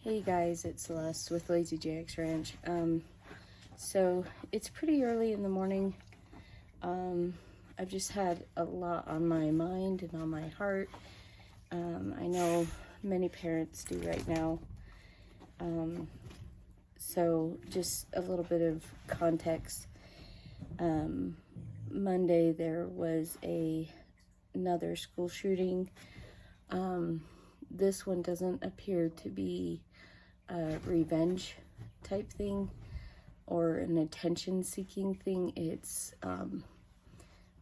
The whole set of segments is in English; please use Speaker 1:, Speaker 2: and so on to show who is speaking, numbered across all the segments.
Speaker 1: Hey guys, it's Celeste with Lazy Jack's Ranch. So it's pretty early in the morning. I've just had a lot on my mind and on my heart. I know many parents do right now. So just a little bit of context. Monday there was another school shooting. This one doesn't appear to be a revenge type thing or an attention-seeking thing. It's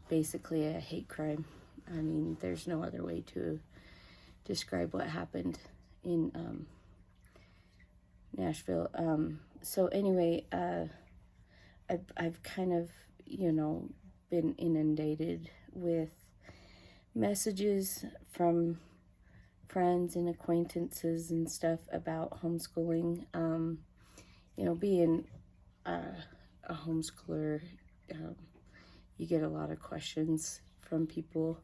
Speaker 1: basically a hate crime. I mean, there's no other way to describe what happened in Nashville. So anyway, I've kind of, been inundated with messages from friends and acquaintances and stuff about homeschooling. Being a homeschooler, you get a lot of questions from people,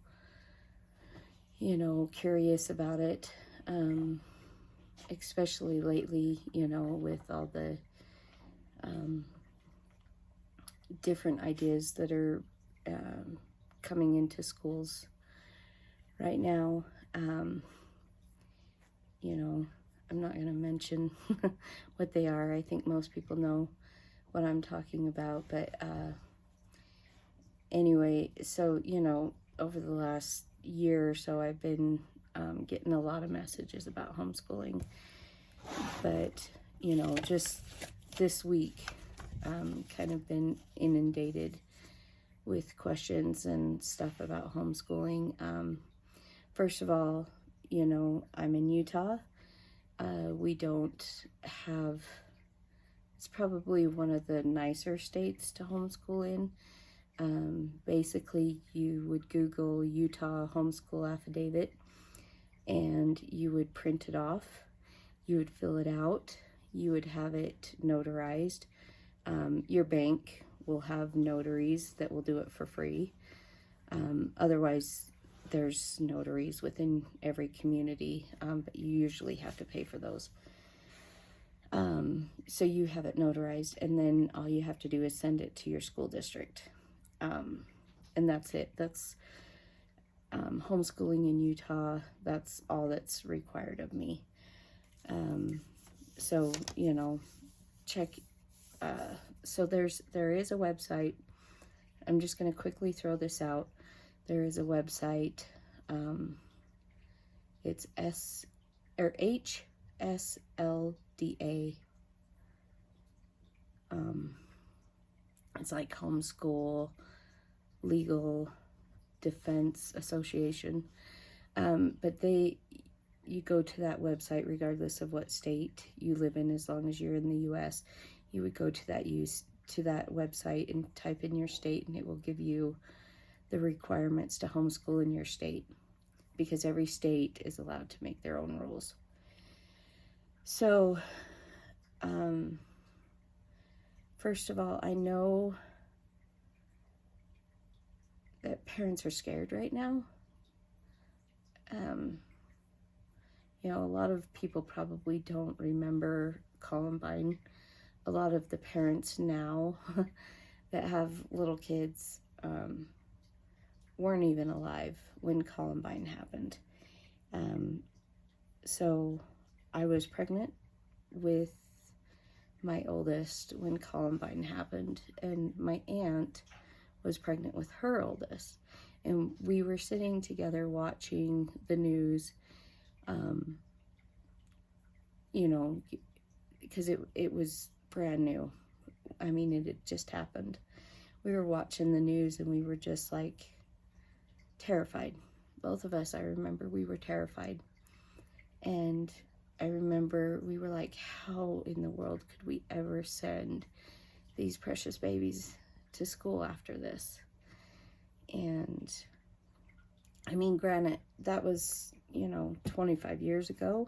Speaker 1: curious about it, especially lately, with all the different ideas that are coming into schools right now. I'm not going to mention what they are. I think most people know what I'm talking about. But anyway, so, over the last year or so, I've been getting a lot of messages about homeschooling. But, just this week, kind of been inundated with questions and stuff about homeschooling. First of all, I'm in Utah. We don't have, it's probably one of the nicer states to homeschool in. Basically, you would Google Utah homeschool affidavit and you would print it off. You would fill it out. You would have it notarized. Your bank will have notaries that will do it for free. Otherwise, there's notaries within every community, but you usually have to pay for those. So you have it notarized, and then all you have to do is send it to your school district. And that's it. That's homeschooling in Utah. That's all that's required of me. So, check. So there is a website. I'm just going to quickly throw this out. There is a website. It's HSLDA. It's like Homeschool Legal Defense Association. But you go to that website regardless of what state you live in. As long as you're in the U.S., you would go to that website and type in your state, and it will give you the requirements to homeschool in your state, because every state is allowed to make their own rules. So, first of all, I know that parents are scared right now. A lot of people probably don't remember Columbine. A lot of the parents now that have little kids weren't even alive when Columbine happened. So I was pregnant with my oldest when Columbine happened, and my aunt was pregnant with her oldest. And we were sitting together watching the news, because it was brand new. I mean, it had just happened. We were watching the news and we were just like terrified. Both of us, I remember, we were terrified. And I remember we were like, how in the world could we ever send these precious babies to school after this? And I mean, granted, that was, 25 years ago.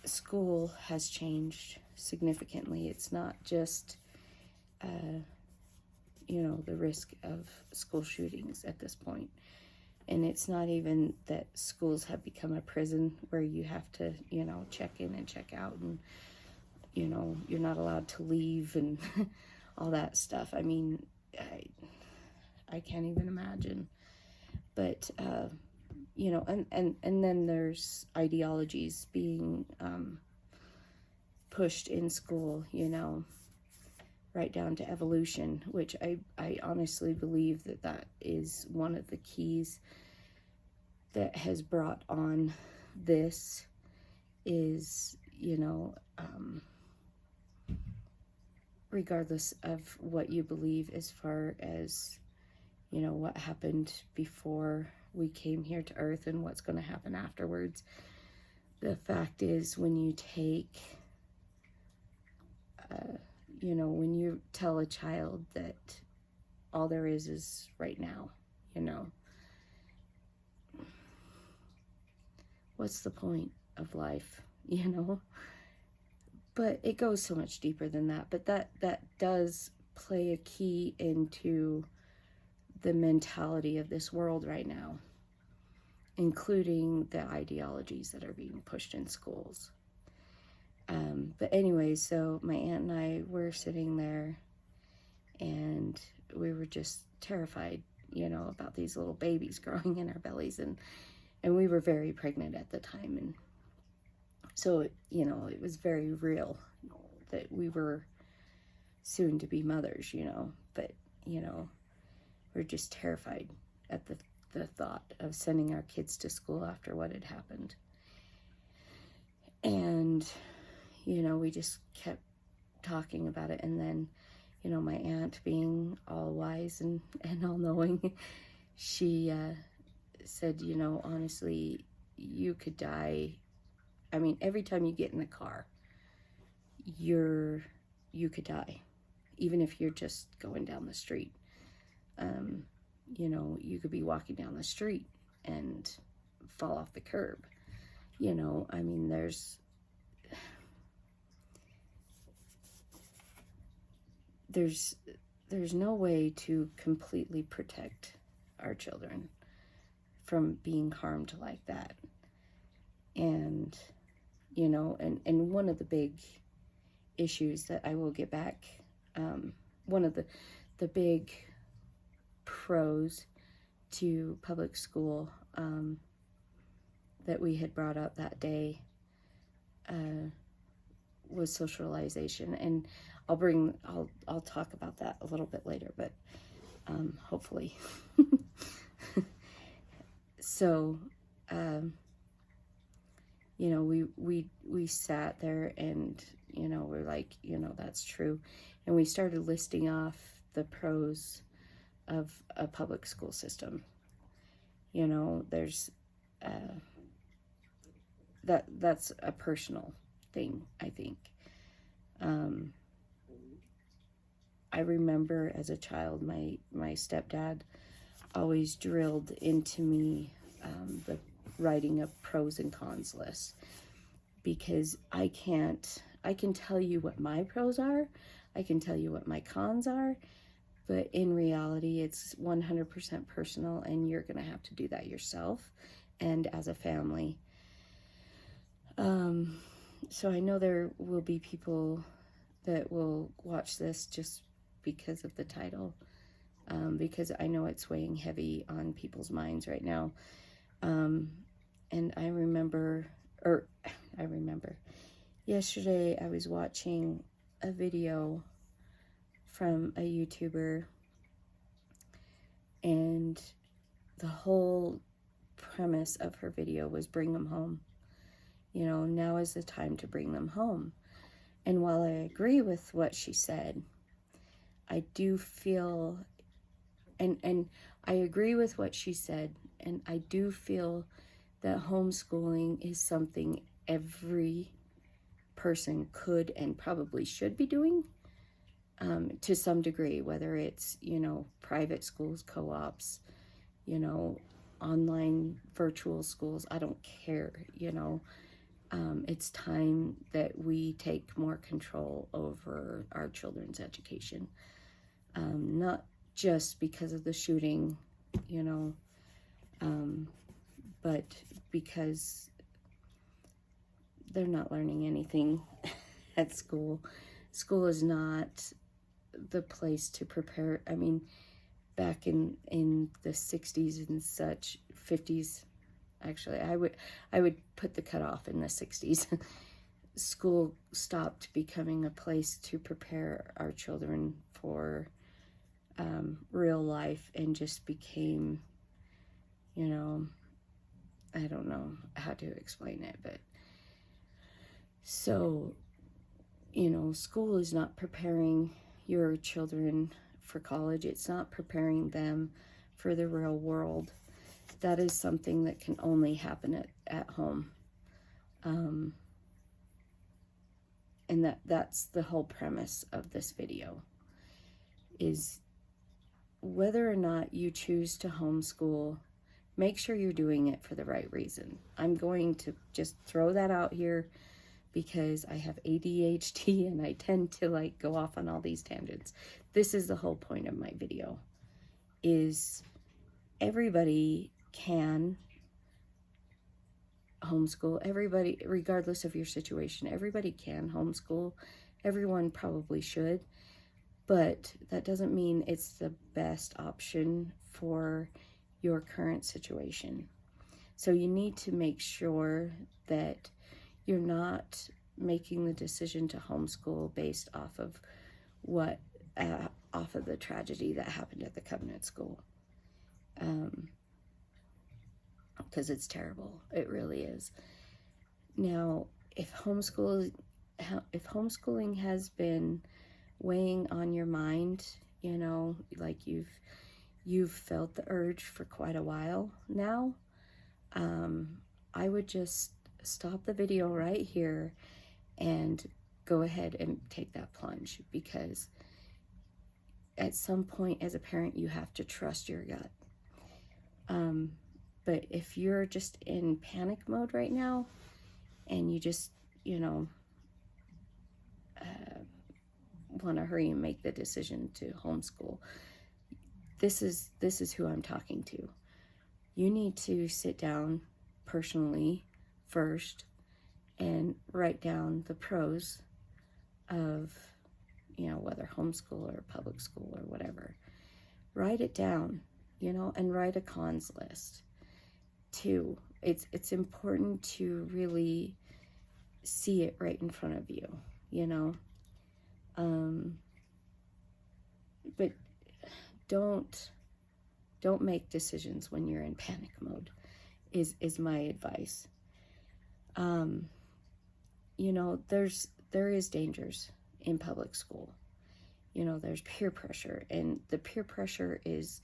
Speaker 1: School has changed significantly. It's not just, the risk of school shootings at this point. And it's not even that schools have become a prison where you have to, check in and check out, and, you're not allowed to leave and all that stuff. I mean, I can't even imagine. But, and then there's ideologies being pushed in school, right down to evolution, which I honestly believe that is one of the keys that has brought on this is, regardless of what you believe as far as, what happened before we came here to earth and what's going to happen afterwards. The fact is, when you take, when you tell a child that all there is right now, what's the point of life, But it goes so much deeper than that. But that does play a key into the mentality of this world right now, including the ideologies that are being pushed in schools. But anyway, so my aunt and I were sitting there, and we were just terrified, about these little babies growing in our bellies, and we were very pregnant at the time, and so it was very real that we were soon to be mothers, but we're just terrified at the thought of sending our kids to school after what had happened. And we just kept talking about it. And then, my aunt, being all wise and all-knowing, she said, honestly, you could die. I mean, every time you get in the car, you could die. Even if you're just going down the street. You could be walking down the street and fall off the curb. I mean, there's no way to completely protect our children from being harmed like that. And, and one of the big issues that I will get back, one of the big pros to public school that we had brought up that day was socialization, and I'll talk about that a little bit later, but hopefully. So we sat there, and we're like, that's true, and we started listing off the pros of a public school system. There's that's a personal thing, I think. I remember as a child, my stepdad always drilled into me the writing of pros and cons lists, because I can tell you what my pros are, I can tell you what my cons are, but in reality, it's 100% personal, and you're going to have to do that yourself and as a family. So I know there will be people that will watch this just because of the title, because I know it's weighing heavy on people's minds right now. And I remember yesterday I was watching a video from a YouTuber, and the whole premise of her video was bring them home. Now is the time to bring them home. And while I agree with what she said, I do feel, and I agree with what she said, and I do feel that homeschooling is something every person could and probably should be doing, to some degree, whether it's, private schools, co-ops, online virtual schools, I don't care, it's time that we take more control over our children's education. Not just because of the shooting, But because they're not learning anything at school, school is not the place to prepare. I mean, back in the 60s and such, 50s, actually, I would put the cutoff in the 60s. School stopped becoming a place to prepare our children for real life and just became, you know, I don't know how to explain it, but so, you know, school is not preparing your children for college. It's not preparing them for the real world. That is something that can only happen at home. And that's the whole premise of this video, is whether or not you choose to homeschool, make sure you're doing it for the right reason. I'm going to just throw that out here because I have ADHD and I tend to like go off on all these tangents. This is the whole point of my video, is everybody can homeschool. Everybody, regardless of your situation, everybody can homeschool. Everyone probably should, but that doesn't mean it's the best option for your current situation. So you need to make sure that you're not making the decision to homeschool based off of off of the tragedy that happened at the Covenant School. Because it's terrible. It really is. Now, if homeschooling has been weighing on your mind, you know, like you've felt the urge for quite a while now, I would just stop the video right here and go ahead and take that plunge, because at some point as a parent you have to trust your gut. But if you're just in panic mode right now and you just, you know, want to hurry and make the decision to homeschool, this is who I'm talking to. You need to sit down personally first and write down the pros of, you know, whether homeschool or public school or whatever. Write it down, you know, and write a cons list. Too, it's important to really see it right in front of you, you know. But don't make decisions when you're in panic mode, is my advice. You know, there is dangers in public school. You know, there's peer pressure, and the peer pressure is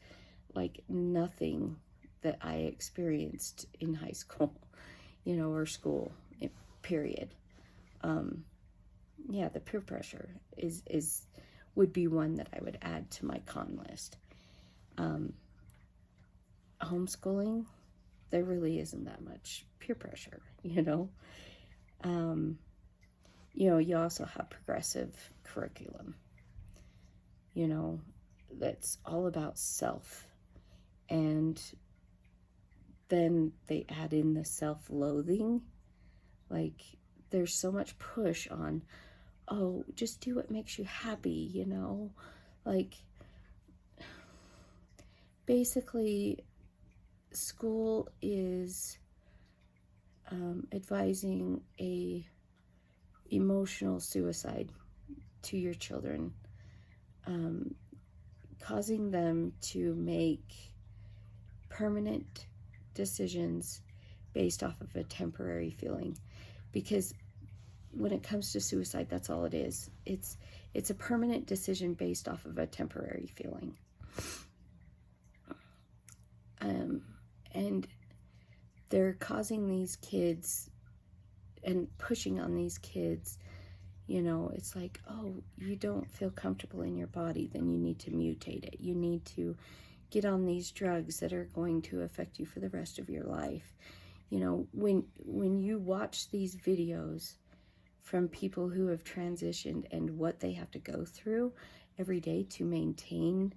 Speaker 1: like nothing that I experienced in high school, you know, or school, period. Yeah, the peer pressure would be one that I would add to my con list. Homeschooling, there really isn't that much peer pressure, you know. You know, you also have progressive curriculum, you know, that's all about self. And then they add in the self-loathing. Like, there's so much push on, oh, just do what makes you happy, you know? Like, basically, school is advising a emotional suicide to your children, causing them to make permanent decisions based off of a temporary feeling. Because when it comes to suicide, that's all it is. It's a permanent decision based off of a temporary feeling. And they're causing these kids and pushing on these kids, you know, it's like, oh, you don't feel comfortable in your body, then you need to mutate it. You need to get on these drugs that are going to affect you for the rest of your life. You know, when you watch these videos from people who have transitioned and what they have to go through every day to maintain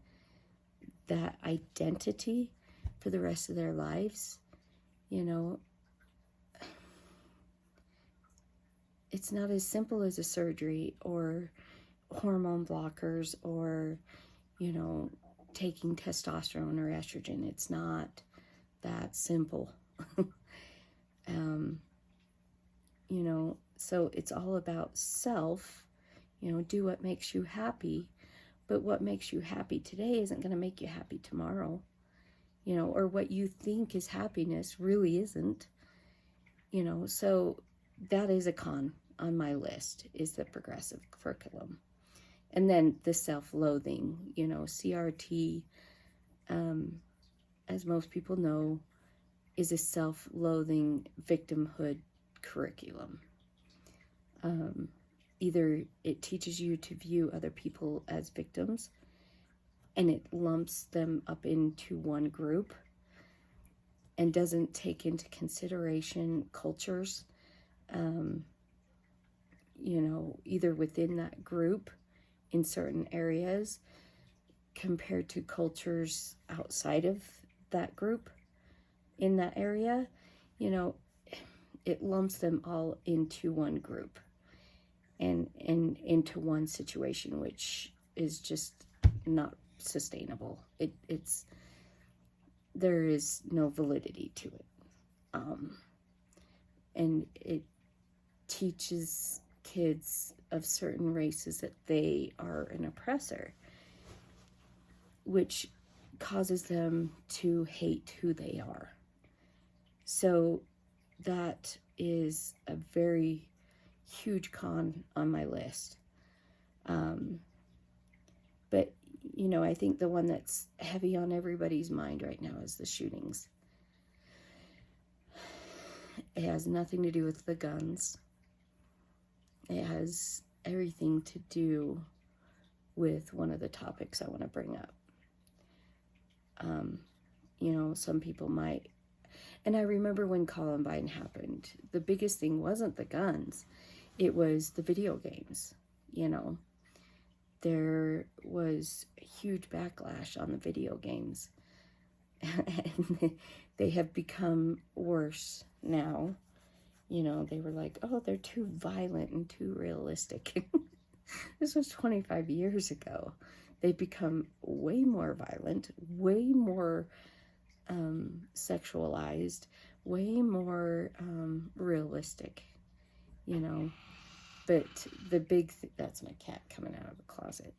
Speaker 1: that identity, for the rest of their lives. You know, it's not as simple as a surgery or hormone blockers or, you know, taking testosterone or estrogen. It's not that simple. You know, so it's all about self. You know, do what makes you happy, but what makes you happy today isn't going to make you happy tomorrow. You know, or what you think is happiness really isn't. You know, so that is a con on my list, is the progressive curriculum. And then the self-loathing, you know, CRT, as most people know, is a self-loathing victimhood curriculum. Either it teaches you to view other people as victims, and it lumps them up into one group and doesn't take into consideration cultures, you know, either within that group in certain areas compared to cultures outside of that group in that area. You know, it lumps them all into one group and into one situation, which is just not sustainable. It's there is no validity to it. And it teaches kids of certain races that they are an oppressor, which causes them to hate who they are. So that is a very huge con on my list. But, you know, I think the one that's heavy on everybody's mind right now is the shootings. It has nothing to do with the guns. It has everything to do with one of the topics I want to bring up. You know, some people might, and I remember when Columbine happened, the biggest thing wasn't the guns, it was the video games. You know, there was a huge backlash on the video games, and they have become worse now. You know, they were like, oh, they're too violent and too realistic. This was 25 years ago. They've become way more violent, way more sexualized, way more realistic, you know. But the big that's my cat coming out of the closet.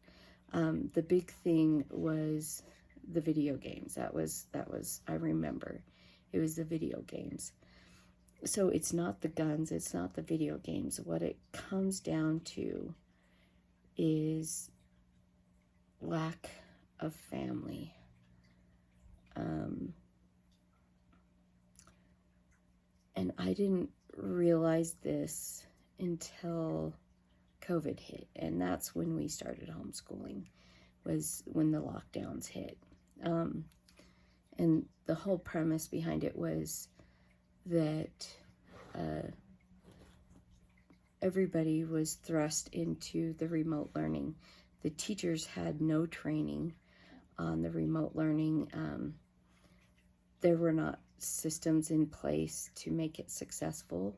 Speaker 1: The big thing was the video games. That was I remember. It was the video games. So it's not the guns, it's not the video games. What it comes down to is lack of family. And I didn't realize this until COVID hit, and that's when we started homeschooling, was when the lockdowns hit. And the whole premise behind it was that everybody was thrust into the remote learning. The teachers had no training on the remote learning. There were not systems in place to make it successful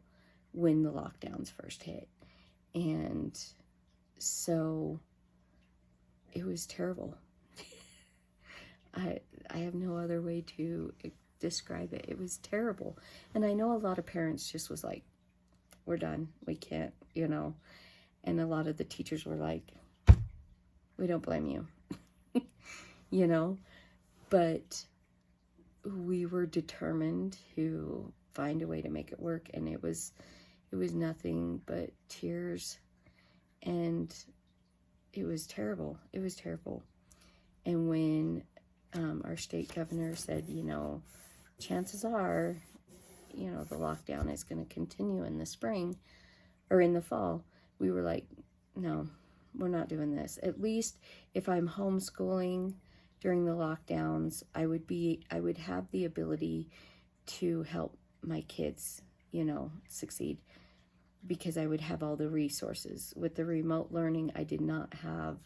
Speaker 1: when the lockdowns first hit. And so it was terrible. I have no other way to describe it. It was terrible. And I know a lot of parents just was like, we're done. We can't, you know. And a lot of the teachers were like, we don't blame you, you know. But we were determined to find a way to make it work. And it was nothing but tears. And it was terrible. It was terrible. And when our state governor said, you know, chances are, you know, the lockdown is going to continue in the spring or in the fall, we were like, no, we're not doing this. At least if I'm homeschooling during the lockdowns, I would have the ability to help my kids, you know, succeed, because I would have all the resources. With the remote learning, I did not have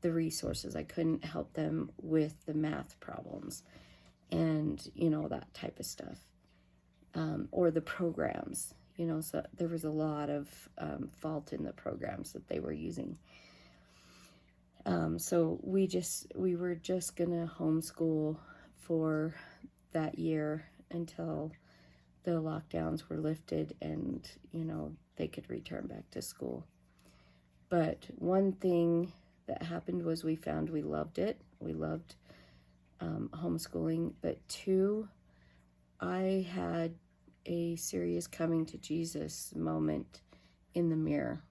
Speaker 1: the resources. I couldn't help them with the math problems. and, that type of stuff. Or the programs, so there was a lot of fault in the programs that they were using. So we were just gonna homeschool for that year until the lockdowns were lifted and, they could return back to school. But one thing that happened was we found we loved it. We loved homeschooling. But two, I had a serious coming to Jesus moment in the mirror.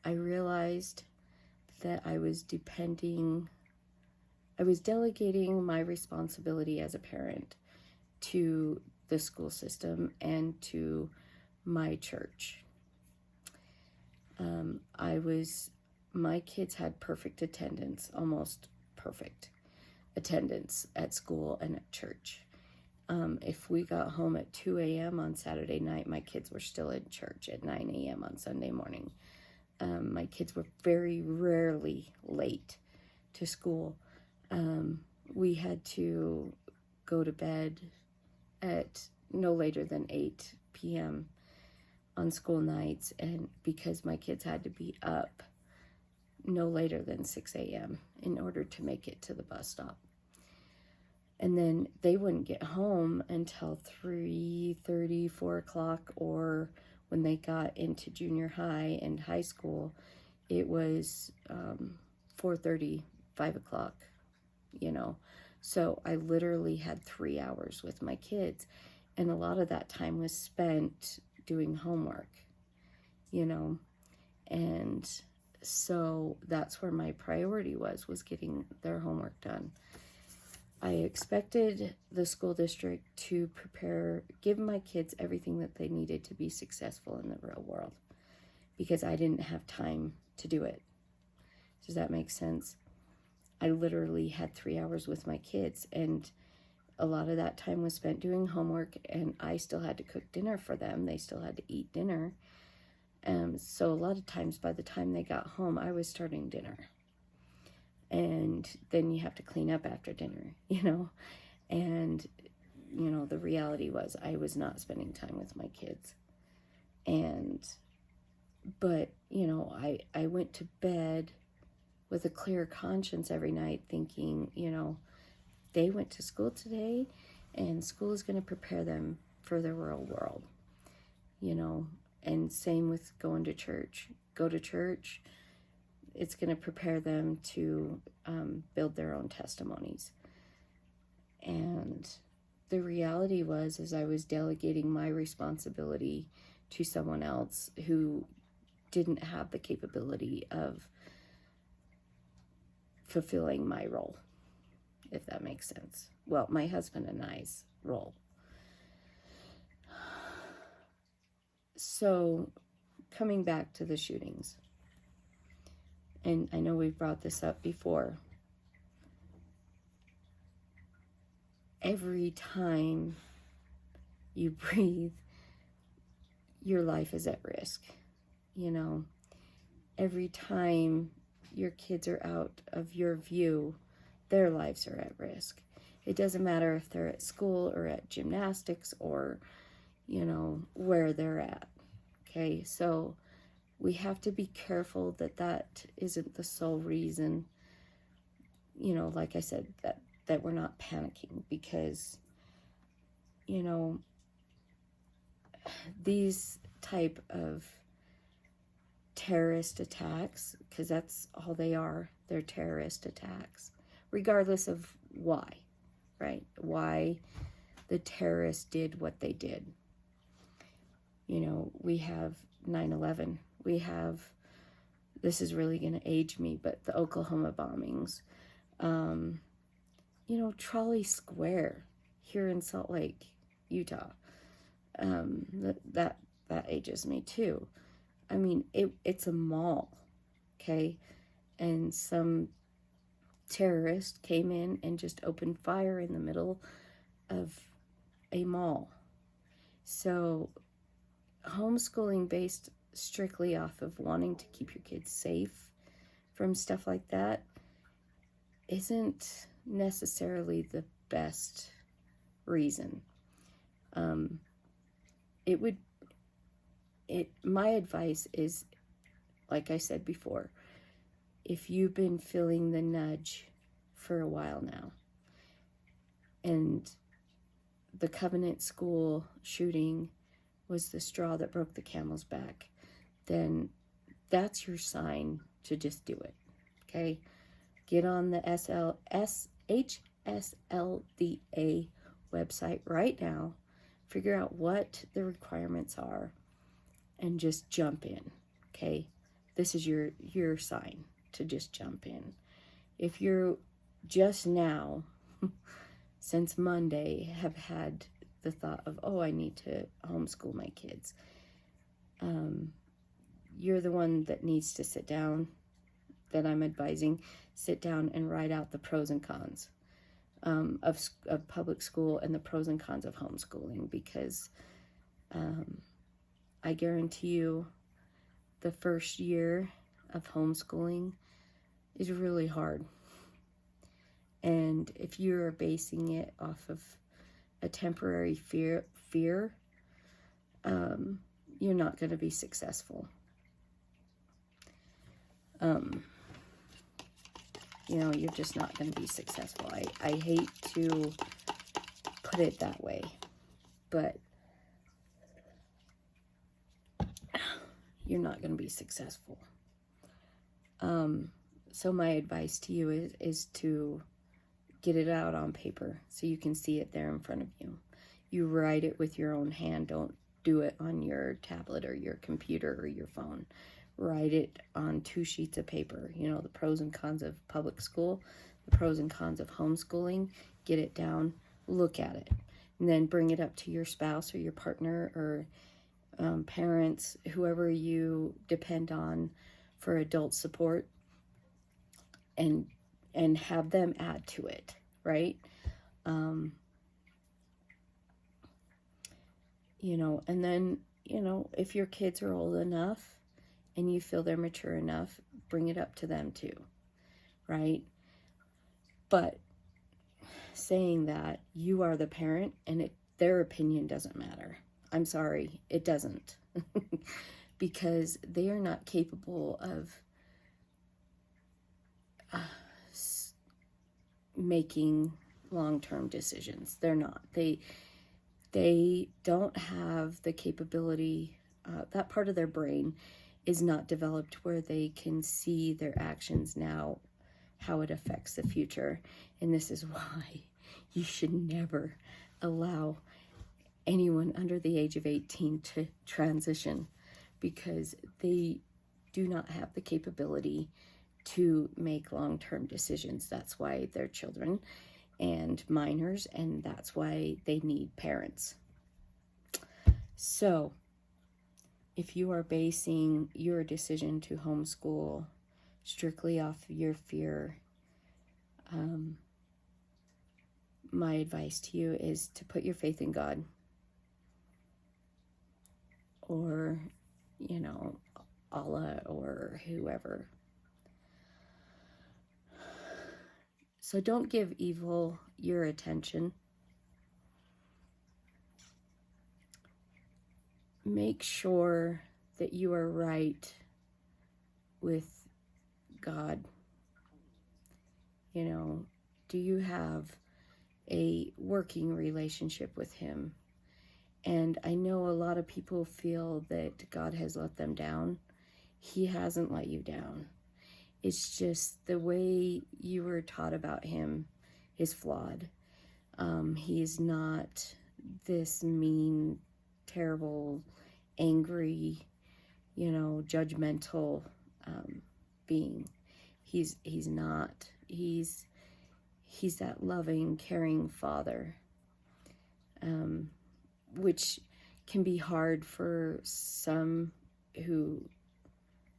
Speaker 1: I realized that I was delegating my responsibility as a parent to the school system and to my church. My kids had perfect attendance, almost perfect attendance at school and at church. If we got home at 2 a.m. on Saturday night, my kids were still in church at 9 a.m. on Sunday morning. My kids were very rarely late to school. We had to go to bed at no later than 8 p.m. on school nights, and because my kids had to be up no later than 6 a.m. in order to make it to the bus stop. And then they wouldn't get home until 3:30, 4 o'clock, or when they got into junior high and high school, it was 4:30, 5 o'clock, So I literally had 3 hours with my kids, and a lot of that time was spent doing homework, and so that's where my priority was getting their homework done. I expected the school district to give my kids everything that they needed to be successful in the real world, because I didn't have time to do it. Does that make sense? I literally had 3 hours with my kids, and a lot of that time was spent doing homework, and I still had to cook dinner for them. They still had to eat dinner. So a lot of times by the time they got home, I was starting dinner. And then you have to clean up after dinner, and, the reality was I was not spending time with my kids. But, I went to bed with a clear conscience every night thinking, they went to school today and school is going to prepare them for the real world, and same with going to church. Go to church, it's going to prepare them to build their own testimonies. And the reality was, as I was delegating my responsibility to someone else who didn't have the capability of fulfilling my role, if that makes sense. Well, my husband and I's role. So, coming back to the shootings, and I know we've brought this up before, every time you breathe, your life is at risk. Every time your kids are out of your view, their lives are at risk. It doesn't matter if they're at school or at gymnastics or, where they're at. Okay, so we have to be careful that isn't the sole reason, like I said, that we're not panicking, because, these type of terrorist attacks, because that's all they are, they're terrorist attacks, regardless of why, right? Why the terrorists did what they did. We have 9/11. We have, this is really going to age me, but the Oklahoma bombings. Trolley Square here in Salt Lake, Utah. That ages me too. I mean, it's a mall, okay? And some terrorist came in and just opened fire in the middle of a mall. So homeschooling based strictly off of wanting to keep your kids safe from stuff like that, isn't necessarily the best reason. My advice is, like I said before, if you've been feeling the nudge for a while now, and the Covenant School shooting was the straw that broke the camel's back, then that's your sign to just do it, okay? Get on the HSLDA website right now, figure out what the requirements are, and just jump in, okay? This is your sign to just jump in. If you're just now, since Monday, have had the thought of, oh, I need to homeschool my kids, you're the one that needs to sit down, that I'm advising, sit down and write out the pros and cons of public school and the pros and cons of homeschooling, because I guarantee you the first year of homeschooling is really hard. And if you're basing it off of a temporary fear, you're not going to be successful. You're just not going to be successful. I hate to put it that way, but you're not going to be successful. So my advice to you is to get it out on paper so you can see it there in front of you. You write it with your own hand. Don't do it on your tablet or your computer or your phone. Write it on 2 sheets of paper. The pros and cons of public school, the pros and cons of homeschooling. Get it down, look at it, and then bring it up to your spouse or your partner or parents, whoever you depend on for adult support, and have them add to it, right? And then, if your kids are old enough and you feel they're mature enough, bring it up to them too, right? But saying that, you are the parent, and their opinion doesn't matter. I'm sorry, it doesn't. Because they are not capable of making long-term decisions. They're not. They don't have the capability, that part of their brain is not developed where they can see their actions now, how it affects the future. And this is why you should never allow anyone under the age of 18 to transition, because they do not have the capability to make long-term decisions. That's why they're children and minors, and that's why they need parents. So if you are basing your decision to homeschool strictly off of your fear, my advice to you is to put your faith in God, or Allah or whoever. So don't give evil your attention. Make sure that you are right with God. Do you have a working relationship with Him? And I know a lot of people feel that God has let them down. He hasn't let you down. It's just the way you were taught about Him is flawed. He is not this mean, terrible, angry, judgmental being. He's not. He's that loving, caring Father, which can be hard for some who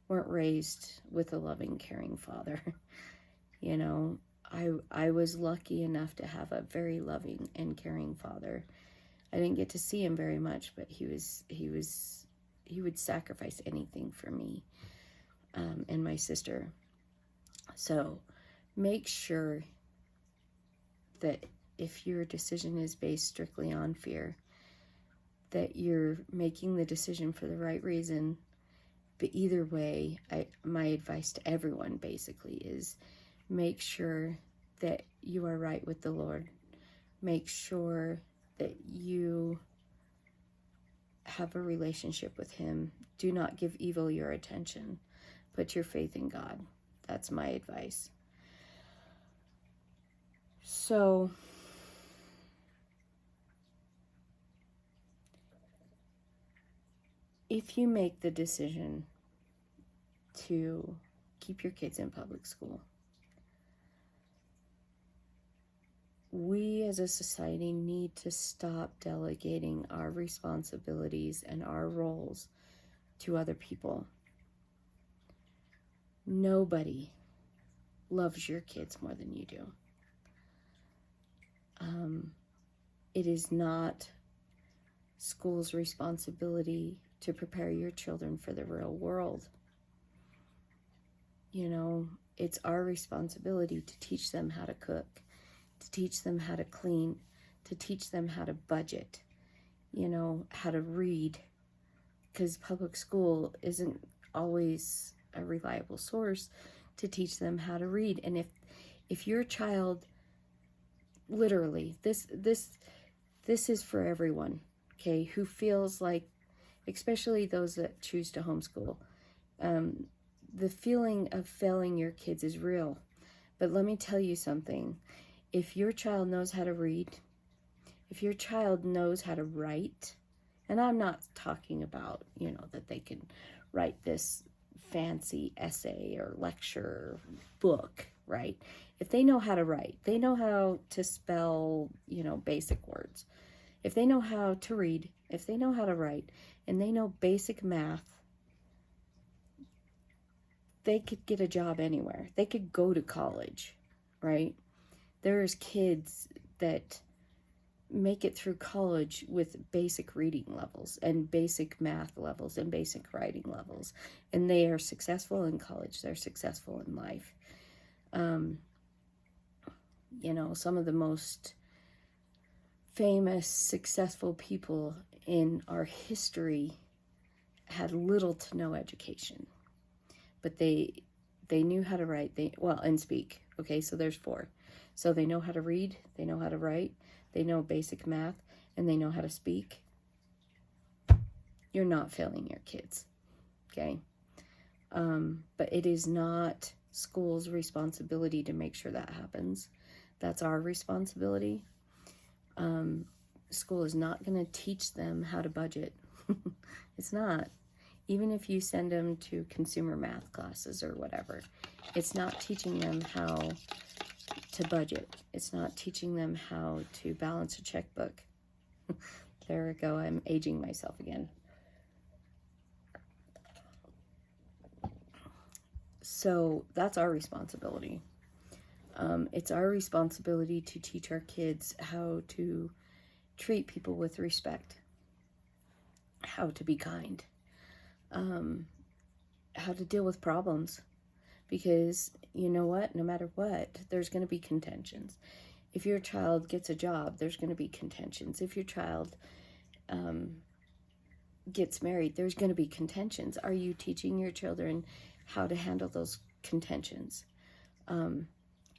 Speaker 1: weren't raised with a loving, caring Father. I was lucky enough to have a very loving and caring Father. I didn't get to see him very much, but he would sacrifice anything for me and my sister. So make sure that if your decision is based strictly on fear, that you're making the decision for the right reason. But either way, my advice to everyone basically is make sure that you are right with the Lord. Make sure that you have a relationship with Him. Do not give evil your attention. Put your faith in God. That's my advice. So, if you make the decision to keep your kids in public school, we as a society need to stop delegating our responsibilities and our roles to other people. Nobody loves your kids more than you do. It is not school's responsibility to prepare your children for the real world. It's our responsibility to teach them how to cook, to teach them how to clean, to teach them how to budget, how to read, because public school isn't always a reliable source to teach them how to read. And if your child, literally, this is for everyone, okay, who feels like, especially those that choose to homeschool, the feeling of failing your kids is real. But let me tell you something. If your child knows how to read, if your child knows how to write, and I'm not talking about, that they can write this fancy essay or lecture or book, right? If they know how to write, they know how to spell, basic words. If they know how to read, if they know how to write, and they know basic math, they could get a job anywhere. They could go to college, right? There's kids that make it through college with basic reading levels and basic math levels and basic writing levels, and they are successful in college. They're successful in life. Some of the most famous, successful people in our history had little to no education, but they knew how to write, and speak. Okay, so there's 4. So they know how to read, they know how to write, they know basic math, and they know how to speak. You're not failing your kids, okay? But it is not school's responsibility to make sure that happens. That's our responsibility. School is not going to teach them how to budget. It's not. Even if you send them to consumer math classes or whatever, it's not teaching them how to budget. It's not teaching them how to balance a checkbook. There we go. I'm aging myself again. So that's our responsibility. It's our responsibility to teach our kids how to treat people with respect, how to be kind, how to deal with problems. Because you know what? No matter what, there's going to be contentions. If your child gets a job, there's going to be contentions. If your child gets married, there's going to be contentions. Are you teaching your children how to handle those contentions?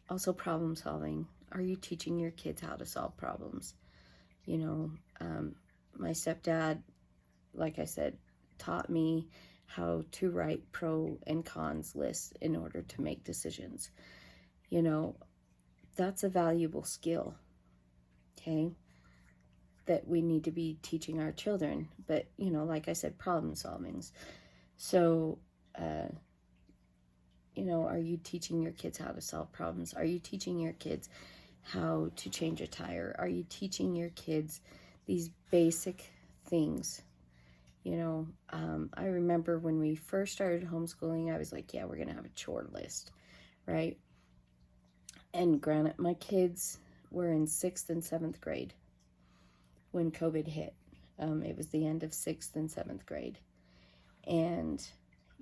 Speaker 1: Also, problem solving. Are you teaching your kids how to solve problems? My stepdad, like I said, taught me how to write pro and cons lists in order to make decisions. That's a valuable skill, okay, that we need to be teaching our children. But, like I said, problem solvings. So, are you teaching your kids how to solve problems? Are you teaching your kids how to change a tire? Are you teaching your kids these basic things? I remember when we first started homeschooling, I was like, yeah, we're going to have a chore list, right? And granted, my kids were in 6th and 7th grade when COVID hit. It was the end of 6th and 7th grade. And,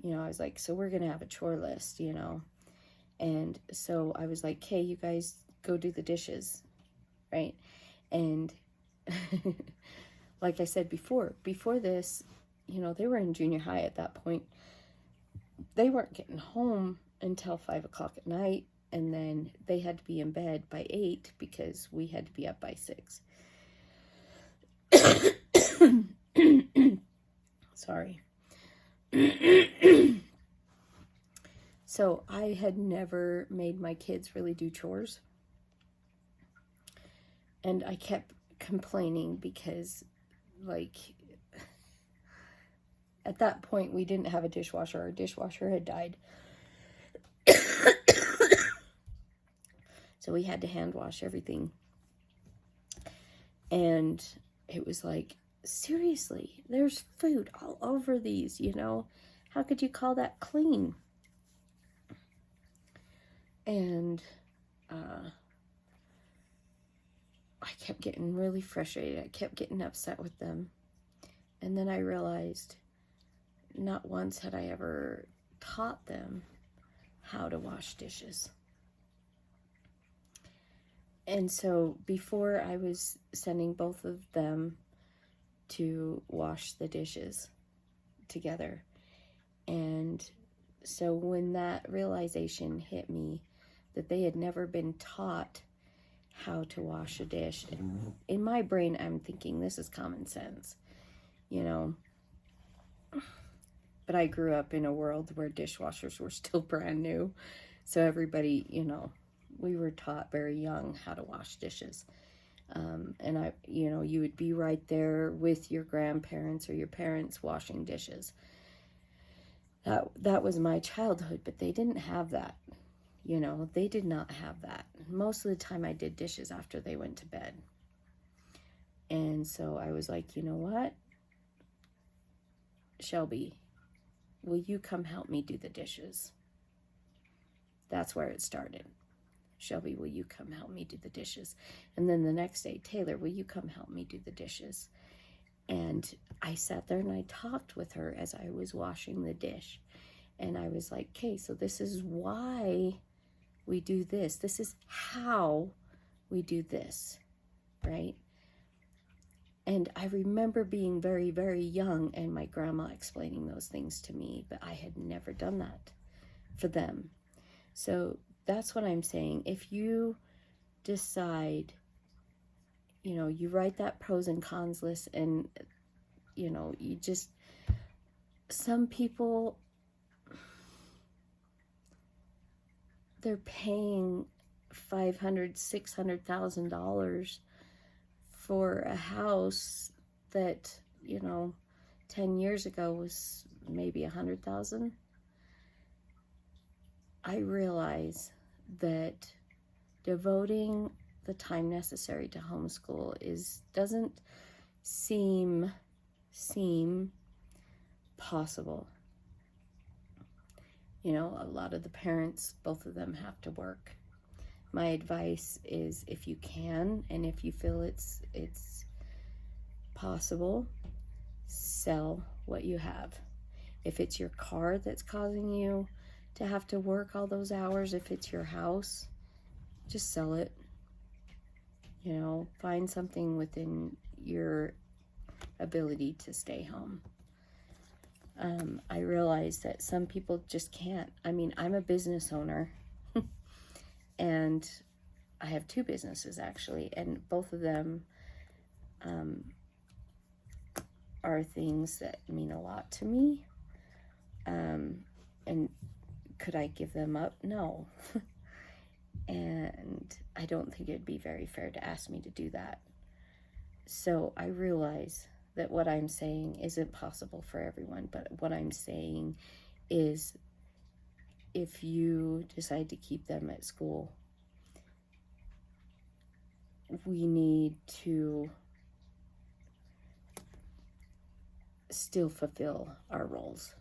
Speaker 1: I was like, so we're going to have a chore list, And so I was like, okay, you guys go do the dishes, right? And like I said before this, they were in junior high at that point. They weren't getting home until 5 o'clock at night, and then they had to be in bed by 8 because we had to be up by 6. Sorry. So I had never made my kids really do chores. And I kept complaining because, like, at that point we didn't have a dishwasher. Our dishwasher had died. So we had to hand wash everything. And it was like, seriously, there's food all over these, How could you call that clean? And I kept getting really frustrated. I kept getting upset with them. And then I realized not once had I ever taught them how to wash dishes. And so before, I was sending both of them to wash the dishes together. And so when that realization hit me that they had never been taught how to wash a dish, in my brain I'm thinking this is common sense, But I grew up in a world where dishwashers were still brand new. So everybody, we were taught very young how to wash dishes. And you would be right there with your grandparents or your parents washing dishes. That was my childhood, but they didn't have that. They did not have that. Most of the time I did dishes after they went to bed. And so I was like, you know what? Shelby, will you come help me do the dishes? That's where it started. Shelby, will you come help me do the dishes? And then the next day, Taylor, will you come help me do the dishes? And I sat there and I talked with her as I was washing the dish. And I was like, okay, so this is why we do this. This is how we do this, right? And I remember being very, very young and my grandma explaining those things to me, but I had never done that for them. So that's what I'm saying. If you decide, you write that pros and cons list and, some people, they're paying $500,000, $600,000 for a house that, 10 years ago was maybe $100,000. I realize that devoting the time necessary to homeschool doesn't seem possible. A lot of the parents, both of them have to work. My advice is, if you can, and if you feel it's possible, sell what you have. If it's your car that's causing you to have to work all those hours, if it's your house, just sell it. Find something within your ability to stay home. I realize that some people just can't. I mean, I'm a business owner and I have 2 businesses actually, and both of them are things that mean a lot to me. And could I give them up? No. And I don't think it'd be very fair to ask me to do that. So I realize that what I'm saying isn't possible for everyone, but what I'm saying is, if you decide to keep them at school, we need to still fulfill our roles.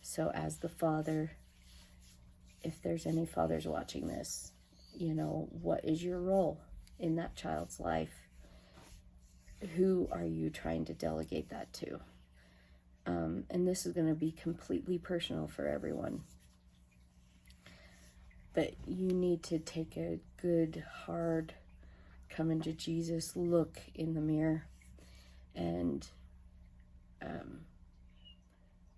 Speaker 1: So as the father, if there's any fathers watching this, what is your role in that child's life? Who are you trying to delegate that to? And this is going to be completely personal for everyone. But you need to take a good, hard, coming to Jesus look in the mirror. And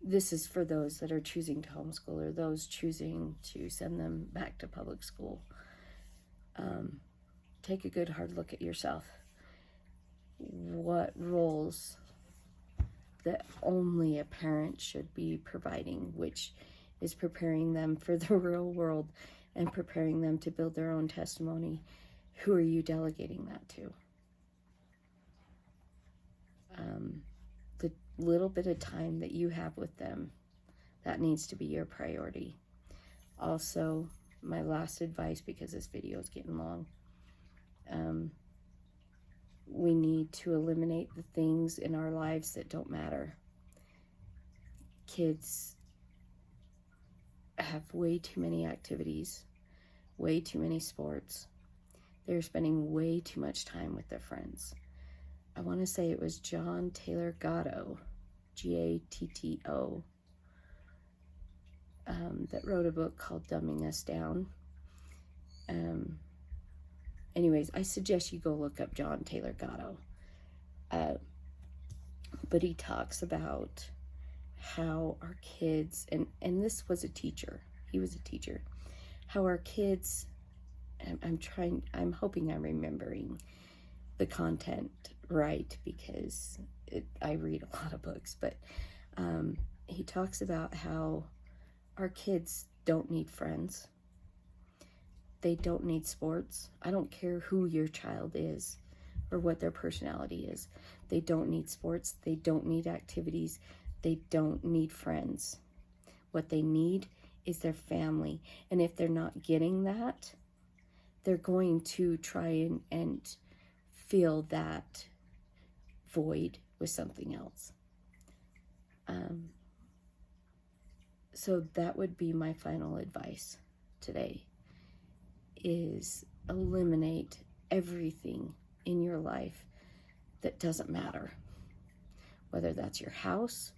Speaker 1: this is for those that are choosing to homeschool or those choosing to send them back to public school. Take a good, hard look at yourself. What roles that only a parent should be providing, which is preparing them for the real world and preparing them to build their own testimony. Who are you delegating that to? The little bit of time that you have with them, that needs to be your priority. Also, my last advice, because this video is getting long, we need to eliminate the things in our lives that don't matter. Kids have way too many activities, way too many sports. They're spending way too much time with their friends. I want to say it was John Taylor Gatto, Gatto, that wrote a book called Dumbing Us Down. Anyways, I suggest you go look up John Taylor Gatto. But he talks about how our kids, and this was a teacher, he was a teacher, how our kids, I'm hoping I'm remembering the content right, because I read a lot of books, but he talks about how our kids don't need friends. They don't need sports. I don't care who your child is or what their personality is. They don't need sports. They don't need activities. They don't need friends. What they need is their family. And if they're not getting that, they're going to try and fill that void with something else. So that would be my final advice today, is eliminate everything in your life that doesn't matter. Whether that's your house,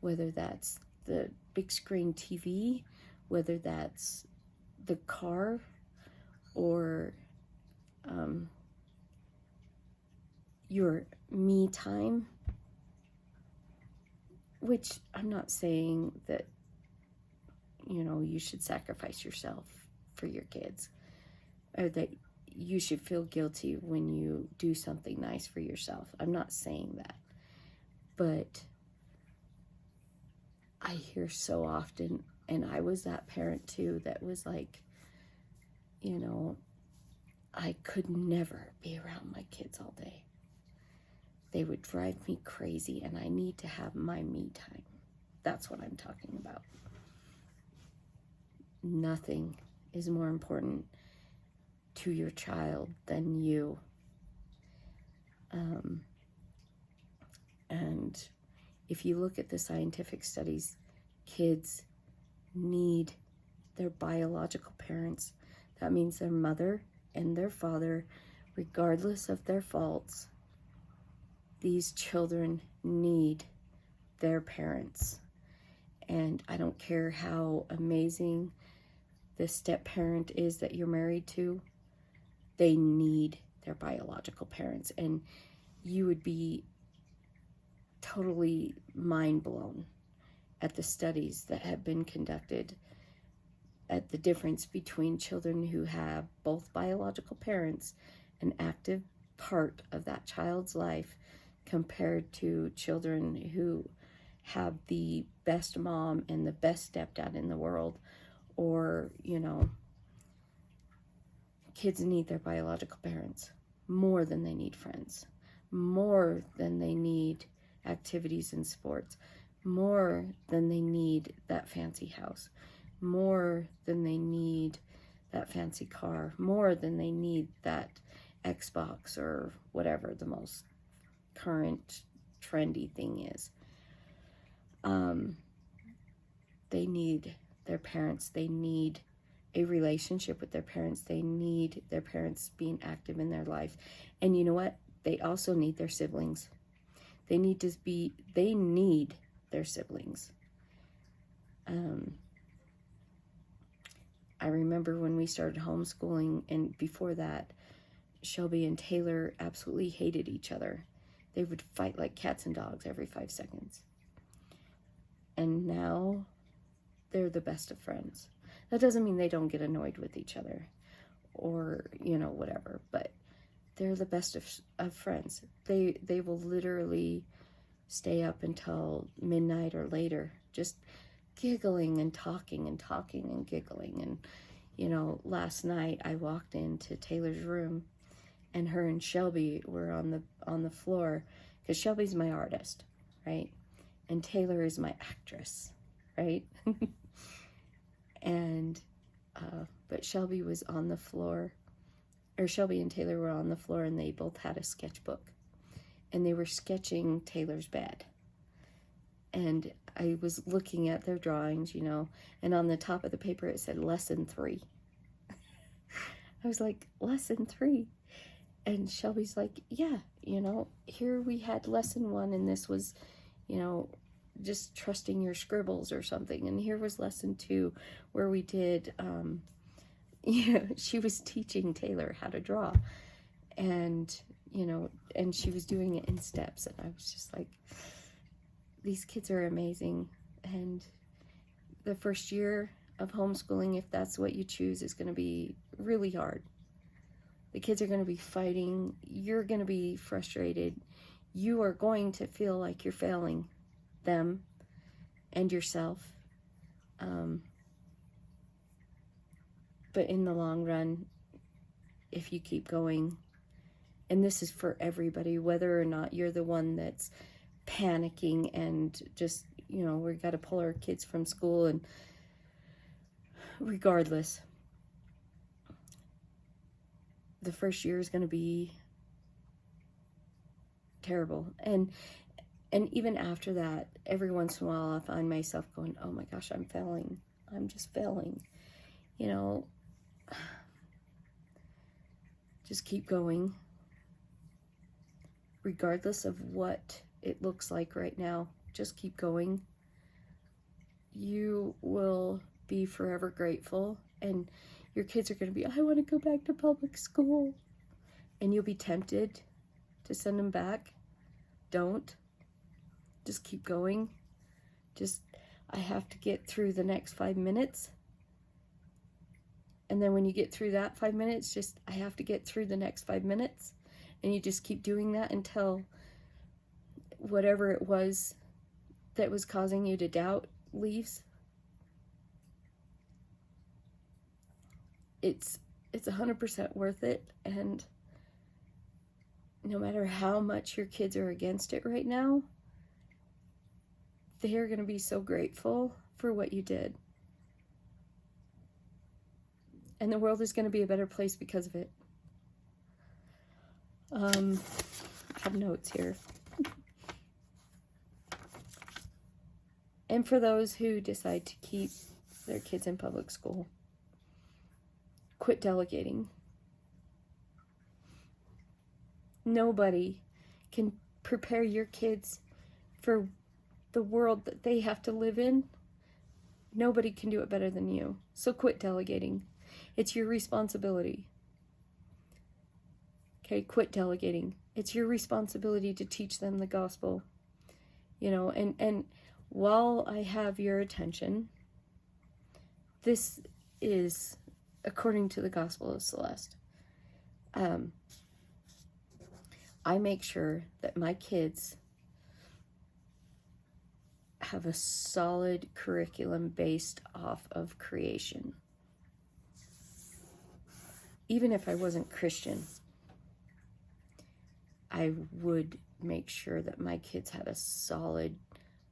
Speaker 1: whether that's the big screen TV, whether that's the car, or your me time, which I'm not saying that, you should sacrifice yourself for your kids, or that you should feel guilty when you do something nice for yourself. I'm not saying that. But I hear so often, and I was that parent too, that was like, I could never be around my kids all day. They would drive me crazy, and I need to have my me time. That's what I'm talking about. Nothing is more important to your child than you. And if you look at the scientific studies, kids need their biological parents. That means their mother and their father, regardless of their faults. These children need their parents. And I don't care how amazing the step parent is that you're married to, they need their biological parents. And you would be totally mind blown at the studies that have been conducted at the difference between children who have both biological parents, an active part of that child's life, compared to children who have the best mom and the best stepdad in the world. Or, kids need their biological parents more than they need friends, more than they need activities and sports, more than they need that fancy house, more than they need that fancy car, more than they need that Xbox or whatever the most current trendy thing is. They need their parents. They need a relationship with their parents. They need their parents being active in their life. And you know what? They also need their siblings. They need their siblings. I remember when we started homeschooling, and before that, Shelby and Taylor absolutely hated each other. They would fight like cats and dogs every 5 seconds. And now they're the best of friends. That doesn't mean they don't get annoyed with each other or, whatever, but they're the best of friends. They will literally stay up until midnight or later, just giggling and talking and giggling. And, last night I walked into Taylor's room, and her and Shelby were on the floor, because Shelby's my artist, right? And Taylor is my actress, right? And, but Shelby was on the floor, or Shelby and Taylor were on the floor, and they both had a sketchbook, and they were sketching Taylor's bed. And I was looking at their drawings, and on the top of the paper it said lesson 3. I was like, lesson 3? And Shelby's like, yeah, here we had lesson 1, and this was, just trusting your scribbles or something. And here was lesson 2, where we did, she was teaching Taylor how to draw. And, and she was doing it in steps. And I was just like, these kids are amazing. And the first year of homeschooling, if that's what you choose, is going to be really hard. The kids are going to be fighting. You're going to be frustrated. You are going to feel like you're failing them and yourself. But in the long run, if you keep going, and this is for everybody, whether or not you're the one that's panicking and just, we got to pull our kids from school, and regardless, the first year is going to be terrible. And even after that, every once in a while I find myself going, oh my gosh, I'm failing. I'm just failing. Just keep going. Regardless of what it looks like right now, just keep going. You will be forever grateful, and your kids are going to be, I want to go back to public school. And you'll be tempted to send them back. Don't. Just keep going. I have to get through the next 5 minutes. And then when you get through that 5 minutes, I have to get through the next 5 minutes. And you just keep doing that until whatever it was that was causing you to doubt leaves. It's 100% worth it. And no matter how much your kids are against it right now, they are going to be so grateful for what you did. And the world is going to be a better place because of it. I have notes here. And for those who decide to keep their kids in public school, quit delegating. Nobody can prepare your kids for the world that they have to live in. Nobody can do it better than you. So quit delegating. It's your responsibility. Okay, quit delegating. It's your responsibility to teach them the gospel. And while I have your attention, this is according to the gospel of Celeste. I make sure that my kids have a solid curriculum based off of creation. Even if I wasn't Christian, I would make sure that my kids had a solid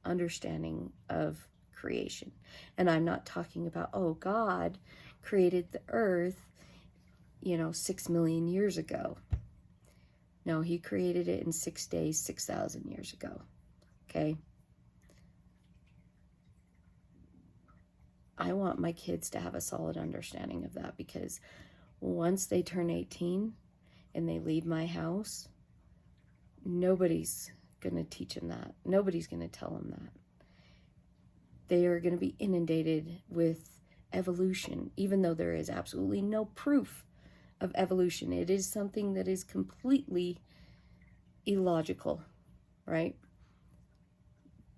Speaker 1: understanding of creation. And I'm not talking about, God created the earth, 6 million years ago. No, he created it in 6 days, 6,000 years ago. Okay? I want my kids to have a solid understanding of that, because once they turn 18 and they leave my house, nobody's going to teach them that. Nobody's going to tell them that. They are going to be inundated with evolution, even though there is absolutely no proof of evolution. It is something that is completely illogical, right?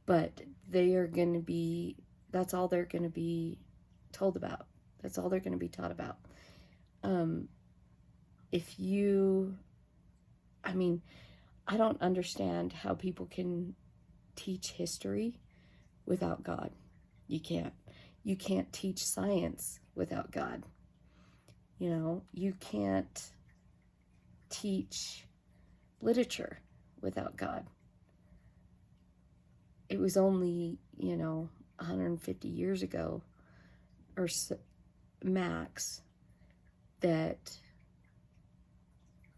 Speaker 1: But they are going to be, that's all they're going to be told about. That's all they're going to be taught about. If you, I mean, I don't understand how people can teach history without God. You can't. You can't teach science without God. You know, you can't teach literature without God. It was only, 150 years ago or so, max, that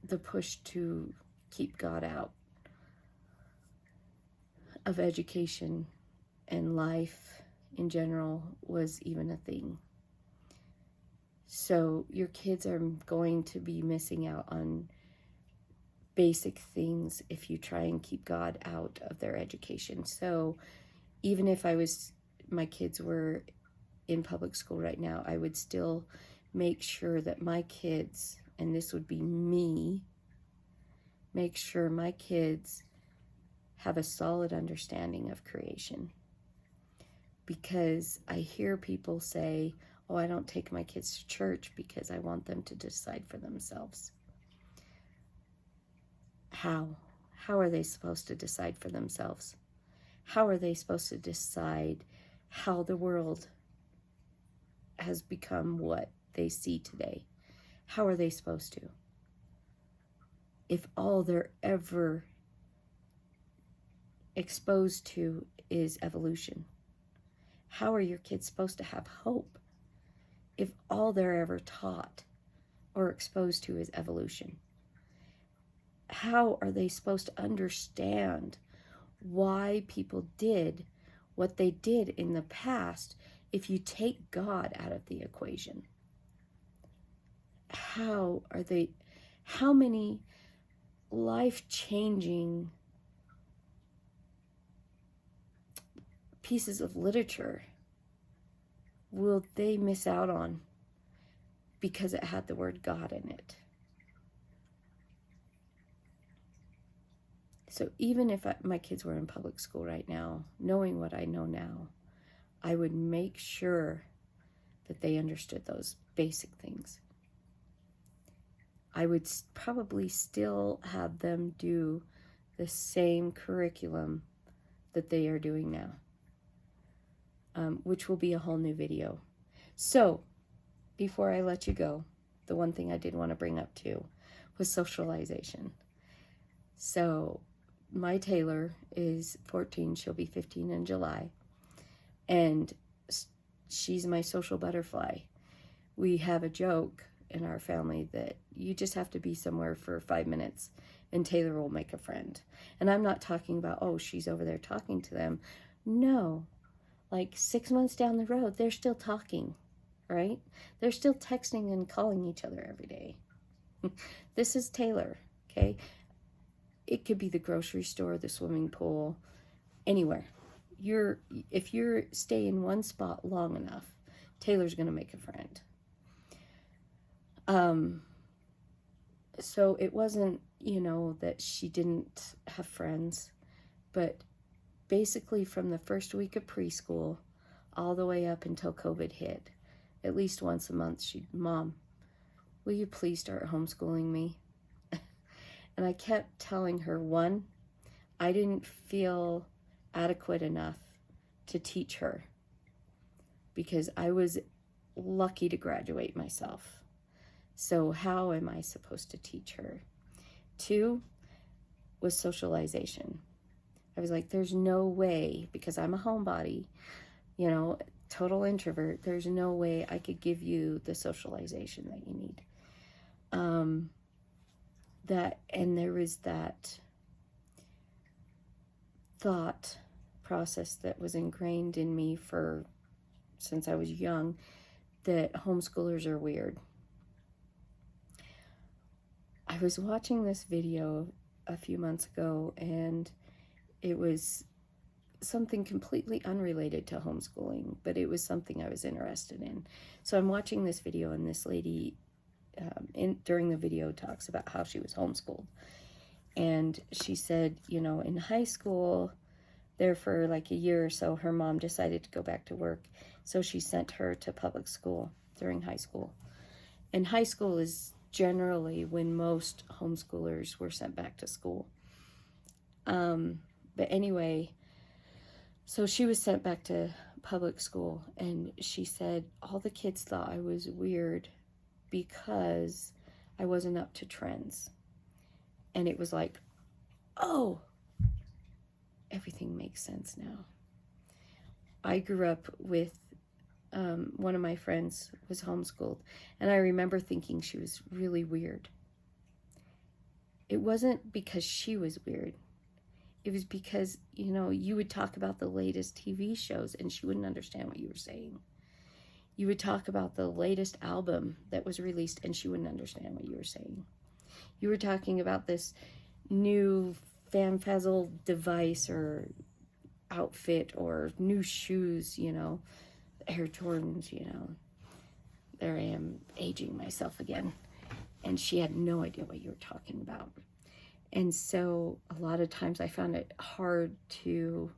Speaker 1: the push to keep God out of education and life in general was even a thing. So your kids are going to be missing out on basic things if you try and keep God out of their education. So even if my kids were in public school right now, I would still make sure that my kids, and this would be me, make sure my kids have a solid understanding of creation. Because I hear people say, oh, I don't take my kids to church because I want them to decide for themselves. How? How are they supposed to decide for themselves? How are they supposed to decide how the world has become what they see today? How are they supposed to? If all they're ever exposed to is evolution, how are your kids supposed to have hope if all they're ever taught or exposed to is evolution? How are they supposed to understand why people did what they did in the past if you take God out of the equation? How many life-changing pieces of literature will they miss out on because it had the word God in it? So even if my kids were in public school right now, knowing what I know now, I would make sure that they understood those basic things. I would probably still have them do the same curriculum that they are doing now, which will be a whole new video. So before I let you go, the one thing I did want to bring up too was socialization. So my Taylor is 14, she'll be 15 in July, and she's my social butterfly. We have a joke in our family that you just have to be somewhere for 5 minutes and Taylor will make a friend. And I'm not talking about, oh, she's over there talking to them. No, like 6 months down the road, they're still talking, right? They're still texting and calling each other every day. This is Taylor, okay? It could be the grocery store, the swimming pool, anywhere. If you're stay in one spot long enough, Taylor's going to make a friend. So it wasn't, that she didn't have friends, but basically from the first week of preschool all the way up until COVID hit, at least once a month, Mom, will you please start homeschooling me? And I kept telling her, one, I didn't feel adequate enough to teach her because I was lucky to graduate myself. So how am I supposed to teach her? 2 was socialization. I was like, there's no way, because I'm a homebody, total introvert, there's no way I could give you the socialization that you need. And there was that thought process that was ingrained in me since I was young, that homeschoolers are weird. I was watching this video a few months ago, and it was something completely unrelated to homeschooling, but it was something I was interested in. So I'm watching this video, and this lady during the video talks about how she was homeschooled. And she said, you know, in high school, there for like a year or so, her mom decided to go back to work. So she sent her to public school during high school. And high school is generally when most homeschoolers were sent back to school. But anyway, so she was sent back to public school, and she said all the kids thought I was weird because I wasn't up to trends. And it was like, oh, everything makes sense now. I grew up with one of my friends was homeschooled, and I remember thinking she was really weird. It wasn't because she was weird. It was because, you know, you would talk about the latest TV shows and she wouldn't understand what you were saying. You would talk about the latest album that was released and she wouldn't understand what you were saying. You were talking about this new fanfazzle device or outfit or new shoes, you know, Air Jordans, you know. There I am aging myself again. And she had no idea what you were talking about. And so a lot of times I found it hard to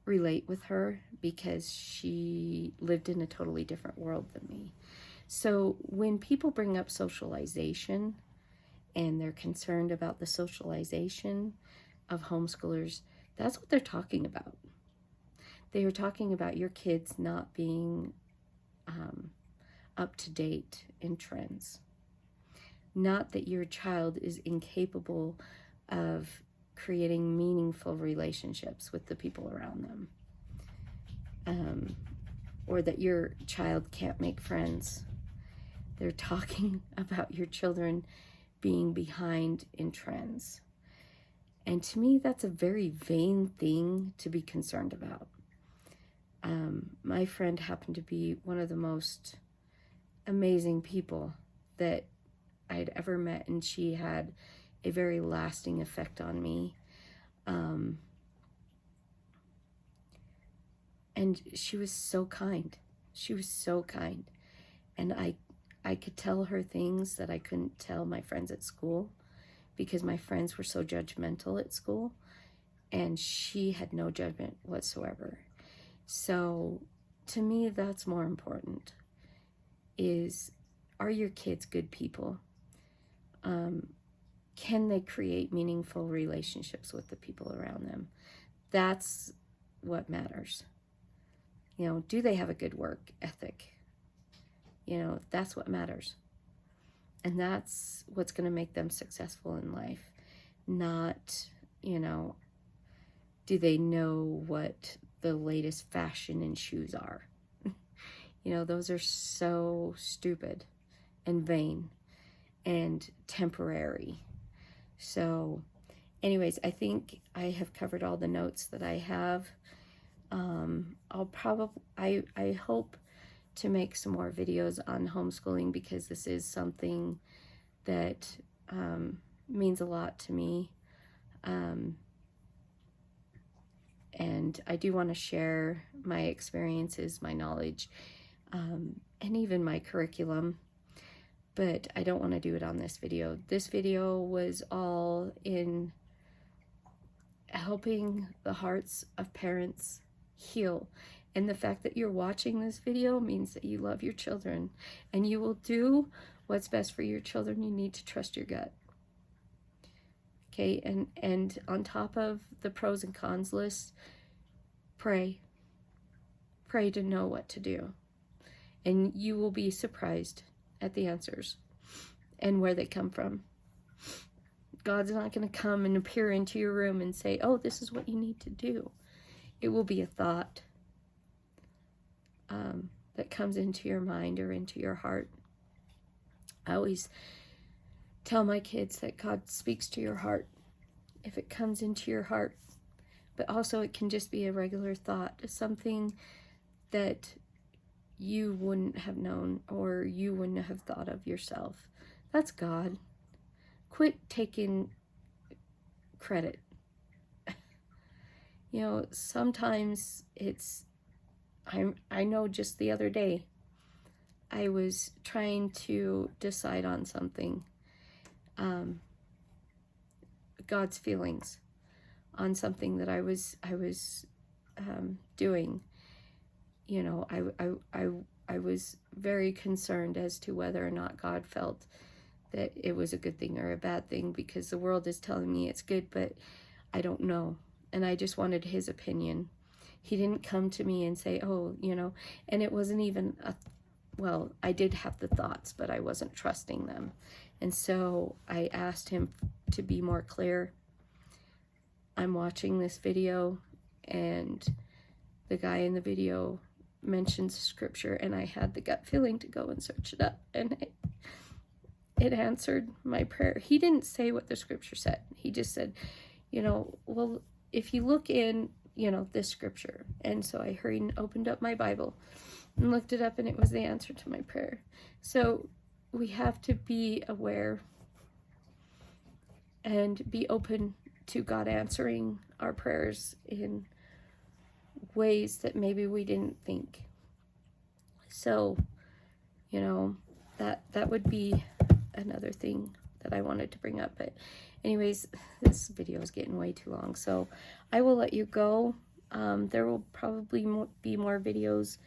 Speaker 1: relate with her because she lived in a totally different world than me. So when people bring up socialization and they're concerned about the socialization of homeschoolers, that's what they're talking about. They are talking about your kids not being up to date in trends. Not that your child is incapable of creating meaningful relationships with the people around them, or that your child can't make friends. They're talking about your children being behind in trends. And to me, that's a very vain thing to be concerned about. My friend happened to be one of the most amazing people that I'd ever met, and she had a very lasting effect on me. And she was so kind. She was so kind. And I could tell her things that I couldn't tell my friends at school because my friends were so judgmental at school, and she had no judgment whatsoever. So to me, that's more important, is, are your kids good people? Can they create meaningful relationships with the people around them? That's what matters. You know, do they have a good work ethic? You know, that's what matters. And that's what's going to make them successful in life. Not, you know, do they know what the latest fashion in shoes are? You know, those are so stupid and vain and temporary. So anyways, I think I have covered all the notes that I have. I hope to make some more videos on homeschooling because this is something that means a lot to me. And I do want to share my experiences, my knowledge, and even my curriculum. But I don't want to do it on this video. This video was all in helping the hearts of parents heal. And the fact that you're watching this video means that you love your children and you will do what's best for your children. You need to trust your gut. Okay, and on top of the pros and cons list, pray. Pray to know what to do. And you will be surprised at the answers and where they come from. God's not going to come and appear into your room and say, oh, this is what you need to do. It will be a thought that comes into your mind or into your heart. I always tell my kids that God speaks to your heart if it comes into your heart. But also it can just be a regular thought, something that you wouldn't have known or you wouldn't have thought of yourself. That's God. Quit taking credit You know, sometimes I know just the other day, I was trying to decide on something, God's feelings on something that I was doing. You know, I was very concerned as to whether or not God felt that it was a good thing or a bad thing, because the world is telling me it's good, but I don't know. And I just wanted his opinion. He didn't come to me and say, oh, you know, and it wasn't even well, I did have the thoughts, but I wasn't trusting them. And so I asked him to be more clear. I'm watching this video, and the guy in the video mentions scripture, and I had the gut feeling to go and search it up, and it answered my prayer. He didn't say what the scripture said. He just said, you know, well, if you look in, you know, this scripture. And so I hurried and opened up my Bible and looked it up, and it was the answer to my prayer. So we have to be aware and be open to God answering our prayers in ways that maybe we didn't think. So, you know, that would be another thing that I wanted to bring up. But anyways, this video is getting way too long, so I will let you go. There will probably be more videos.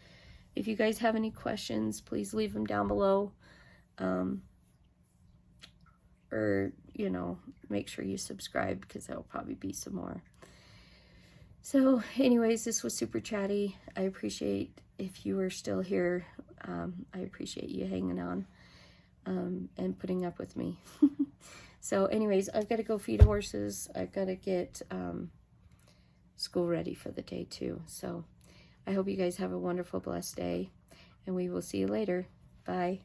Speaker 1: If you guys have any questions, please leave them down below. Or, you know, make sure you subscribe, because there will probably be some more. So anyways, this was super chatty. I appreciate if you are still here. I appreciate you hanging on and putting up with me. So anyways, I've got to go feed horses. I've got to get school ready for the day too. So I hope you guys have a wonderful, blessed day, and we will see you later. Bye.